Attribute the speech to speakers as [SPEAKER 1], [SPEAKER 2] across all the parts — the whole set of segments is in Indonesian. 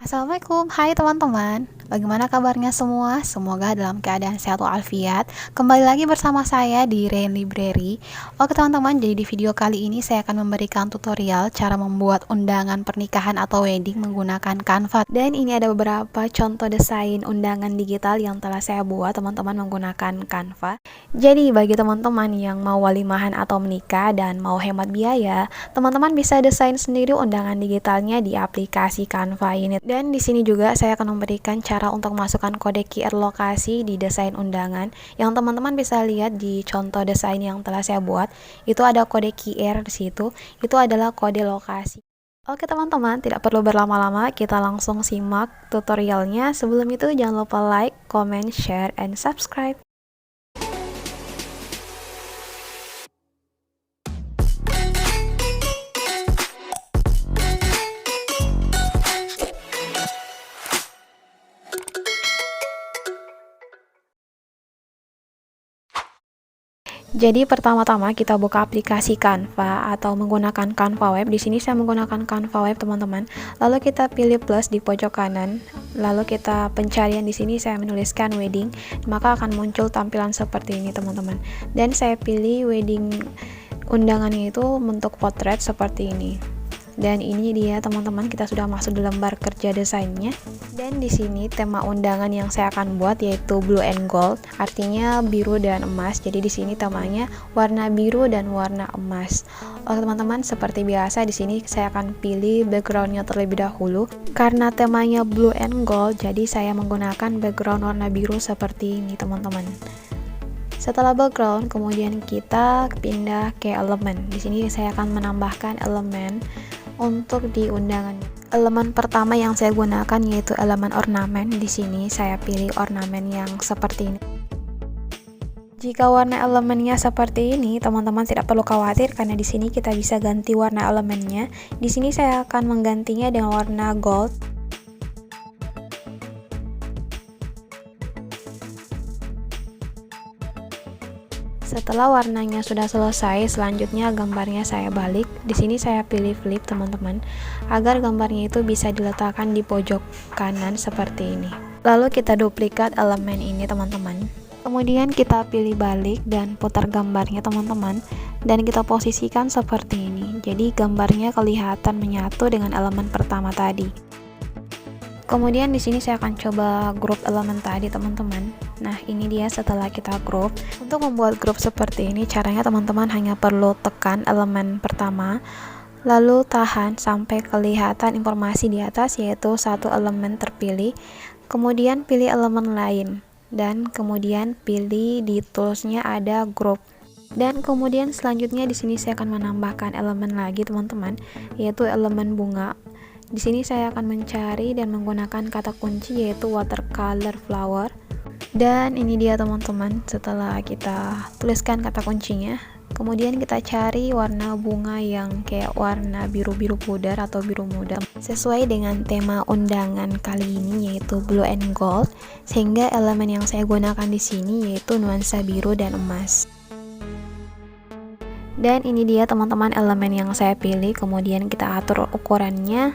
[SPEAKER 1] Assalamualaikum, hai teman-teman. Bagaimana kabarnya semua? Semoga dalam keadaan sehat walafiat. Kembali lagi bersama saya di Rain Library. Oke teman-teman, jadi di video kali ini saya akan memberikan tutorial cara membuat undangan pernikahan atau wedding menggunakan Canva. Dan ini ada beberapa contoh desain undangan digital yang telah saya buat teman-teman menggunakan Canva. Jadi bagi teman-teman yang mau walimahan atau menikah dan mau hemat biaya, teman-teman bisa desain sendiri undangan digitalnya di aplikasi Canva ini. Dan di sini juga saya akan memberikan cara untuk masukkan kode QR lokasi di desain undangan yang teman-teman bisa lihat di contoh desain yang telah saya buat. Itu ada kode QR di situ. Itu adalah kode lokasi. Oke teman-teman, tidak perlu berlama-lama, kita langsung simak tutorialnya. Sebelum itu jangan lupa like, comment, share, and subscribe. Jadi pertama-tama kita buka aplikasi Canva atau menggunakan Canva Web. Di sini saya menggunakan Canva Web, teman-teman. Lalu kita pilih plus di pojok kanan. Lalu kita pencarian di sini saya menuliskan wedding, maka akan muncul tampilan seperti ini, teman-teman. Dan saya pilih wedding undangannya itu bentuk potret seperti ini. Dan ini dia teman-teman, kita sudah masuk di lembar kerja desainnya. Dan di sini tema undangan yang saya akan buat yaitu blue and gold, artinya biru dan emas. Jadi di sini temanya warna biru dan warna emas. Oke teman-teman, seperti biasa di sini saya akan pilih backgroundnya terlebih dahulu. Karena temanya blue and gold, jadi saya menggunakan background warna biru seperti ini teman-teman. Setelah background, kemudian kita pindah ke elemen. Di sini saya akan menambahkan elemen untuk di undangan. Elemen pertama yang saya gunakan yaitu elemen ornamen. Di sini saya pilih ornamen yang seperti ini. Jika warna elemennya seperti ini, teman-teman tidak perlu khawatir karena di sini kita bisa ganti warna elemennya. Di sini saya akan menggantinya dengan warna gold. Setelah warnanya sudah selesai, selanjutnya gambarnya saya balik. Di sini saya pilih flip, teman-teman, agar gambarnya itu bisa diletakkan di pojok kanan seperti ini. Lalu kita duplikat elemen ini, teman-teman. Kemudian kita pilih balik dan putar gambarnya, teman-teman, dan kita posisikan seperti ini. Jadi gambarnya kelihatan menyatu dengan elemen pertama tadi. Kemudian di sini saya akan coba grup elemen tadi, teman-teman. Nah, ini dia setelah kita grup. Untuk membuat grup seperti ini, caranya teman-teman hanya perlu tekan elemen pertama, lalu tahan sampai kelihatan informasi di atas yaitu satu elemen terpilih. Kemudian pilih elemen lain dan kemudian pilih di toolsnya ada grup. Dan kemudian selanjutnya di sini saya akan menambahkan elemen lagi, teman-teman, yaitu elemen bunga. Di sini saya akan mencari dan menggunakan kata kunci yaitu watercolor flower. Dan ini dia teman-teman, setelah kita tuliskan kata kuncinya, kemudian kita cari warna bunga yang kayak warna biru-biru pudar atau biru muda sesuai dengan tema undangan kali ini yaitu blue and gold, sehingga elemen yang saya gunakan di sini yaitu nuansa biru dan emas. Dan ini dia teman-teman elemen yang saya pilih, kemudian kita atur ukurannya.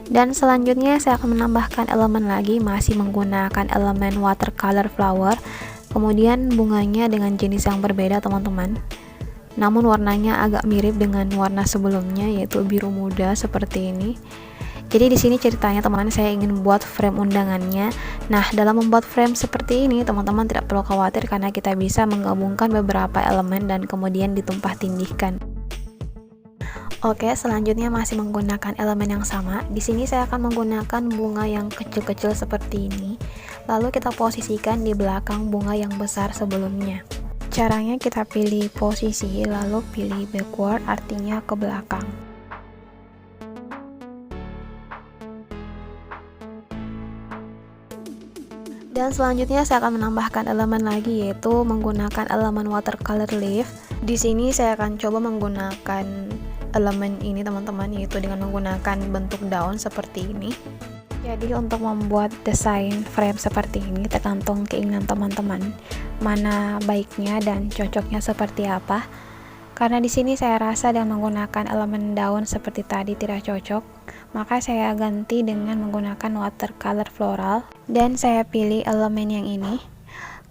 [SPEAKER 1] Dan selanjutnya saya akan menambahkan elemen lagi, masih menggunakan elemen watercolor flower. Kemudian bunganya dengan jenis yang berbeda, teman-teman. Namun warnanya agak mirip dengan warna sebelumnya yaitu biru muda seperti ini. Jadi di sini ceritanya teman-teman, saya ingin buat frame undangannya. Nah, dalam membuat frame seperti ini, teman-teman tidak perlu khawatir karena kita bisa menggabungkan beberapa elemen dan kemudian ditumpah tindihkan. Oke, selanjutnya masih menggunakan elemen yang sama. Di sini saya akan menggunakan bunga yang kecil-kecil seperti ini. Lalu kita posisikan di belakang bunga yang besar sebelumnya. Caranya kita pilih posisi, lalu pilih backward, artinya ke belakang. Dan selanjutnya saya akan menambahkan elemen lagi yaitu menggunakan elemen watercolor leaf. Di sini saya akan coba menggunakan elemen ini, teman-teman, yaitu dengan menggunakan bentuk daun seperti ini. Jadi untuk membuat desain frame seperti ini tergantung keinginan teman-teman mana baiknya dan cocoknya seperti apa. Karena di sini saya rasa dengan menggunakan elemen daun seperti tadi tidak cocok. maka saya ganti dengan menggunakan watercolor floral dan saya pilih elemen yang ini.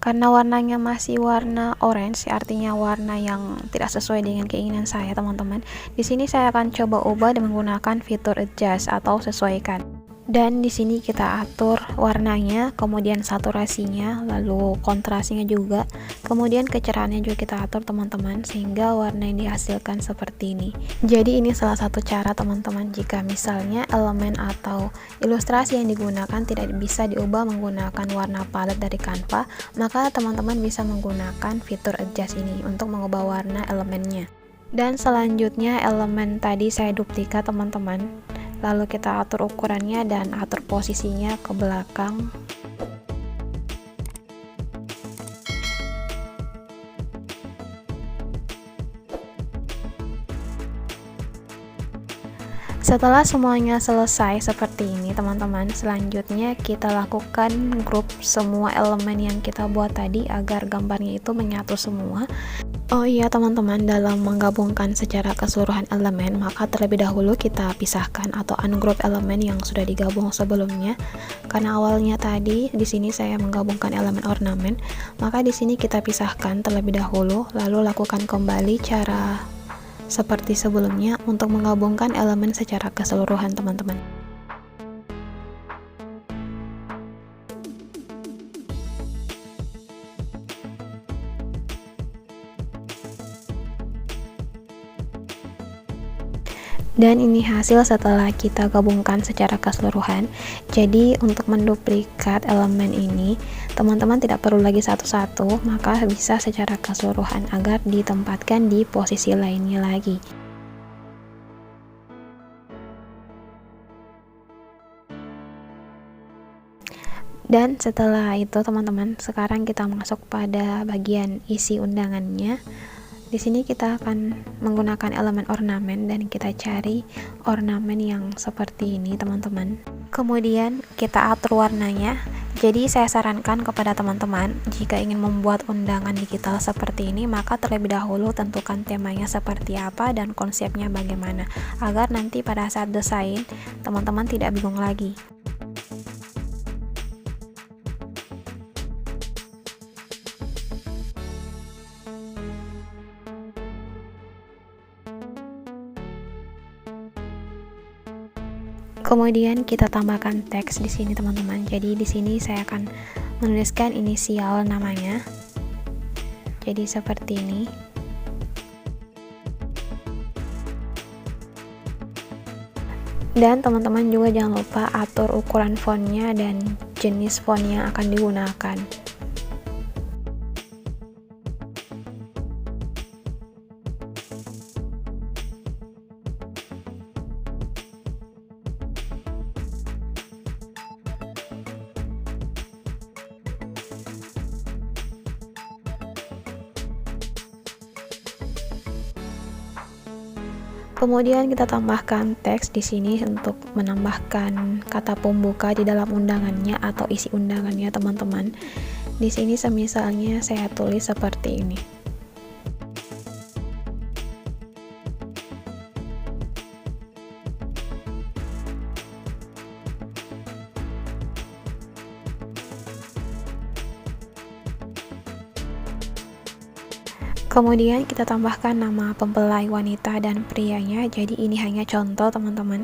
[SPEAKER 1] Karena warnanya masih warna orange, artinya warna yang tidak sesuai dengan keinginan saya, teman-teman. Di sini saya akan coba ubah dengan menggunakan fitur adjust atau sesuaikan. Dan di sini kita atur warnanya, kemudian saturasinya, lalu kontrasnya juga, kemudian kecerahannya juga kita atur, teman-teman, sehingga warna yang dihasilkan seperti ini. Jadi ini salah satu cara, teman-teman, jika misalnya elemen atau ilustrasi yang digunakan tidak bisa diubah menggunakan warna palet dari Canva, maka teman-teman bisa menggunakan fitur adjust ini untuk mengubah warna elemennya. Dan selanjutnya elemen tadi saya duplikat, teman-teman, lalu kita atur ukurannya dan atur posisinya ke belakang. Setelah semuanya selesai seperti ini, teman-teman, selanjutnya kita lakukan grup semua elemen yang kita buat tadi agar gambarnya itu menyatu semua. Oh iya, teman-teman, dalam menggabungkan secara keseluruhan elemen, maka terlebih dahulu kita pisahkan atau ungroup elemen yang sudah digabung sebelumnya. Karena awalnya tadi di sini saya menggabungkan elemen ornamen, maka di sini kita pisahkan terlebih dahulu, lalu lakukan kembali cara seperti sebelumnya untuk menggabungkan elemen secara keseluruhan, teman-teman. Dan ini hasil setelah kita gabungkan secara keseluruhan. Jadi untuk menduplikat elemen ini, teman-teman tidak perlu lagi satu-satu, maka bisa secara keseluruhan agar ditempatkan di posisi lainnya lagi. Dan setelah itu, teman-teman, sekarang kita masuk pada bagian isi undangannya. Di sini kita akan menggunakan elemen ornamen dan kita cari ornamen yang seperti ini, teman-teman. Kemudian kita atur warnanya. Jadi saya sarankan kepada teman-teman, jika ingin membuat undangan digital seperti ini, maka terlebih dahulu tentukan temanya seperti apa dan konsepnya bagaimana, agar nanti pada saat desain teman-teman tidak bingung lagi. Kemudian kita tambahkan teks di sini, teman-teman. Jadi di sini saya akan menuliskan inisial namanya. Jadi seperti ini. Dan teman-teman juga jangan lupa atur ukuran fontnya dan jenis font yang akan digunakan. Kemudian kita tambahkan teks di sini untuk menambahkan kata pembuka di dalam undangannya atau isi undangannya, teman-teman. Di sini semisalnya saya tulis seperti ini. Kemudian kita tambahkan nama mempelai wanita dan prianya. Jadi ini hanya contoh, teman-teman.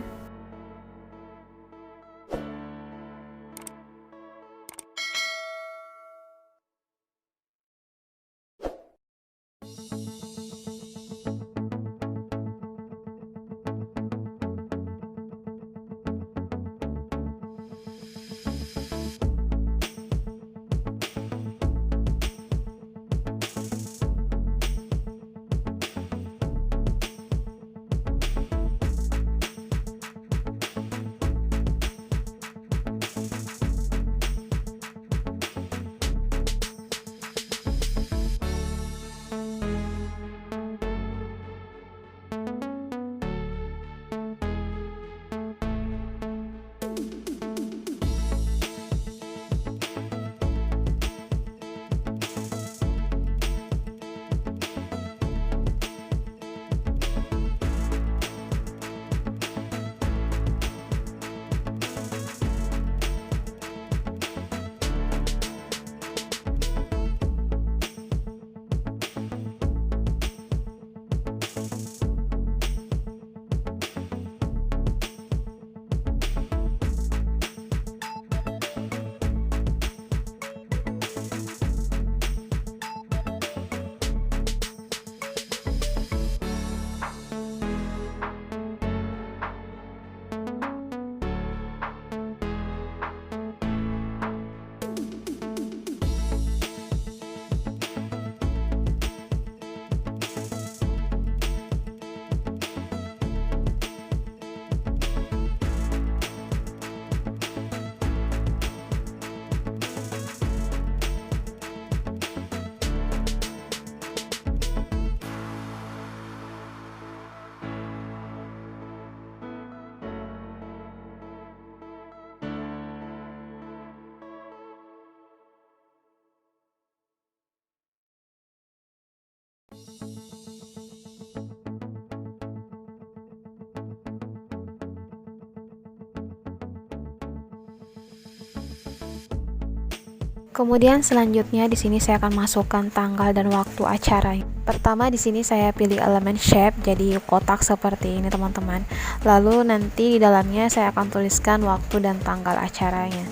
[SPEAKER 1] Kemudian selanjutnya di sini saya akan masukkan tanggal dan waktu acara. Pertama di sini saya pilih elemen shape jadi kotak seperti ini teman-teman. Lalu nanti di dalamnya saya akan tuliskan waktu dan tanggal acaranya.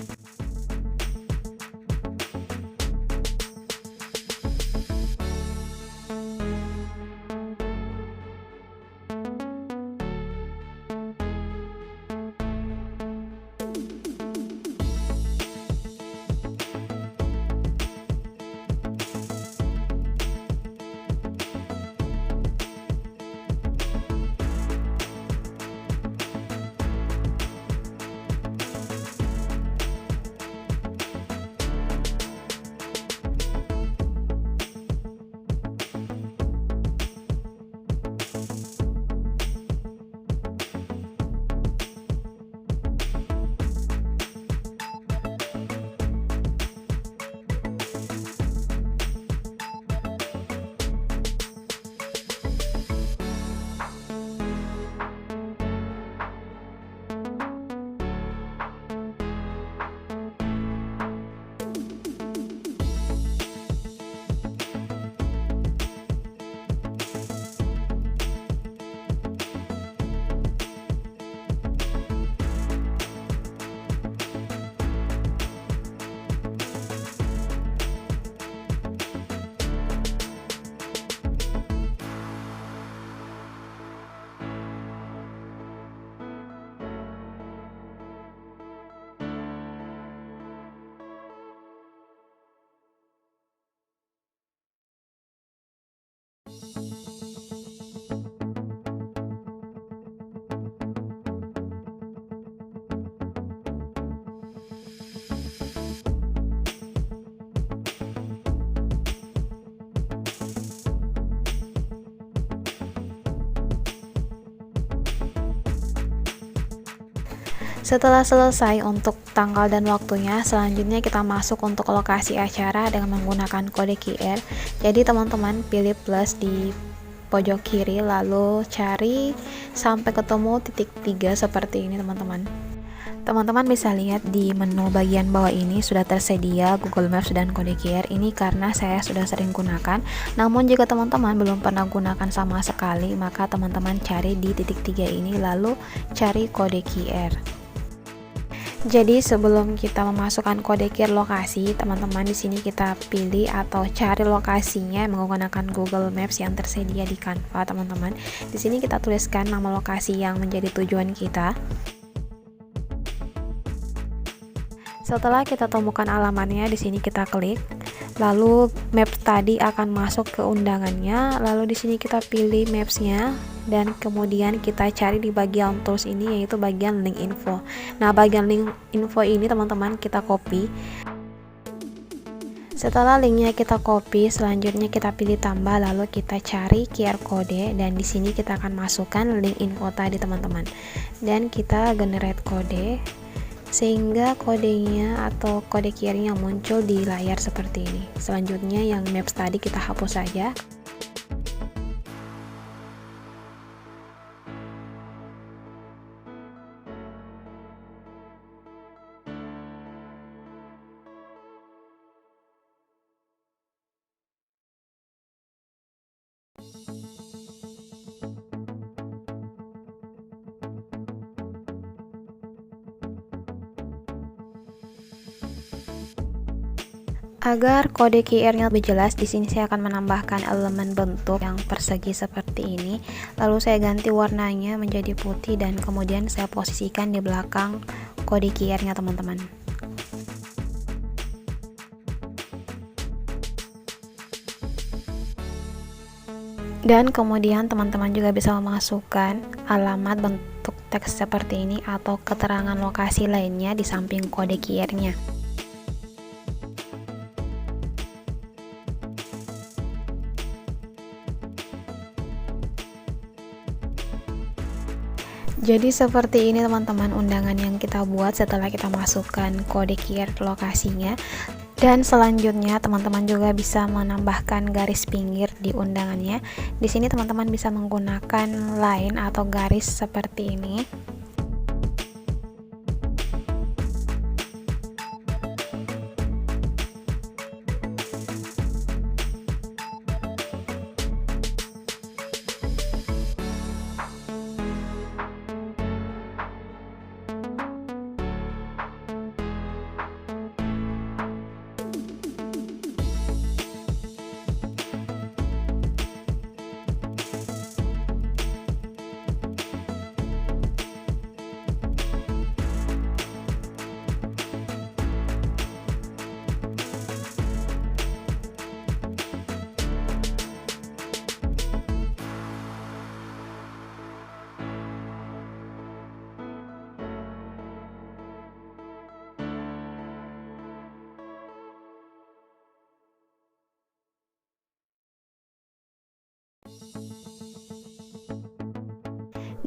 [SPEAKER 1] Setelah selesai untuk tanggal dan waktunya, selanjutnya kita masuk untuk lokasi acara dengan menggunakan kode QR. Jadi teman-teman pilih plus di pojok kiri, lalu cari sampai ketemu titik 3 seperti ini teman-teman. Teman-teman bisa lihat di menu bagian bawah ini sudah tersedia Google Maps dan kode QR. Ini karena saya sudah sering gunakan. Namun jika teman-teman belum pernah gunakan sama sekali, maka teman-teman cari di titik 3 ini lalu cari kode QR. Jadi sebelum kita memasukkan kode QR lokasi, teman-teman di sini kita pilih atau cari lokasinya menggunakan Google Maps yang tersedia di Canva, teman-teman. Di sini kita tuliskan nama lokasi yang menjadi tujuan kita. Setelah kita temukan alamatnya, di sini kita klik. Lalu maps tadi akan masuk ke undangannya. Lalu di sini kita pilih mapsnya dan kemudian kita cari di bagian tools ini yaitu bagian link info. Nah, bagian link info ini teman-teman kita copy. Setelah linknya kita copy, selanjutnya kita pilih tambah lalu kita cari QR code dan di sini kita akan masukkan link info tadi teman-teman. Dan kita generate kode sehingga kodenya atau kode QR-nya muncul di layar seperti ini. Selanjutnya yang maps tadi kita hapus saja. Agar kode QR-nya lebih jelas, di sini saya akan menambahkan elemen bentuk yang persegi seperti ini. Lalu saya ganti warnanya menjadi putih dan kemudian saya posisikan di belakang kode QR-nya, teman-teman. Dan kemudian teman-teman juga bisa memasukkan alamat bentuk teks seperti ini atau keterangan lokasi lainnya di samping kode QR-nya. Jadi seperti ini teman-teman undangan yang kita buat setelah kita masukkan kode QR lokasinya. Dan selanjutnya teman-teman juga bisa menambahkan garis pinggir di undangannya. Di sini teman-teman bisa menggunakan line atau garis seperti ini.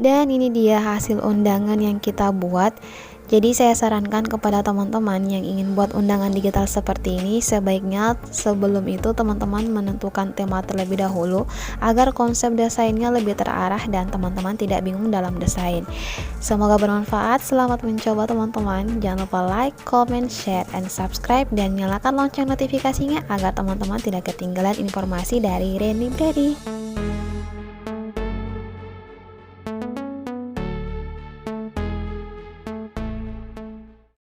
[SPEAKER 1] Dan ini dia hasil undangan yang kita buat. Jadi saya sarankan kepada teman-teman yang ingin buat undangan digital seperti ini, sebaiknya sebelum itu teman-teman menentukan tema terlebih dahulu agar konsep desainnya lebih terarah dan teman-teman tidak bingung dalam desain. Semoga bermanfaat, selamat mencoba teman-teman. Jangan lupa like, comment, share, and subscribe, dan nyalakan lonceng notifikasinya agar teman-teman tidak ketinggalan informasi dari Reni Brady.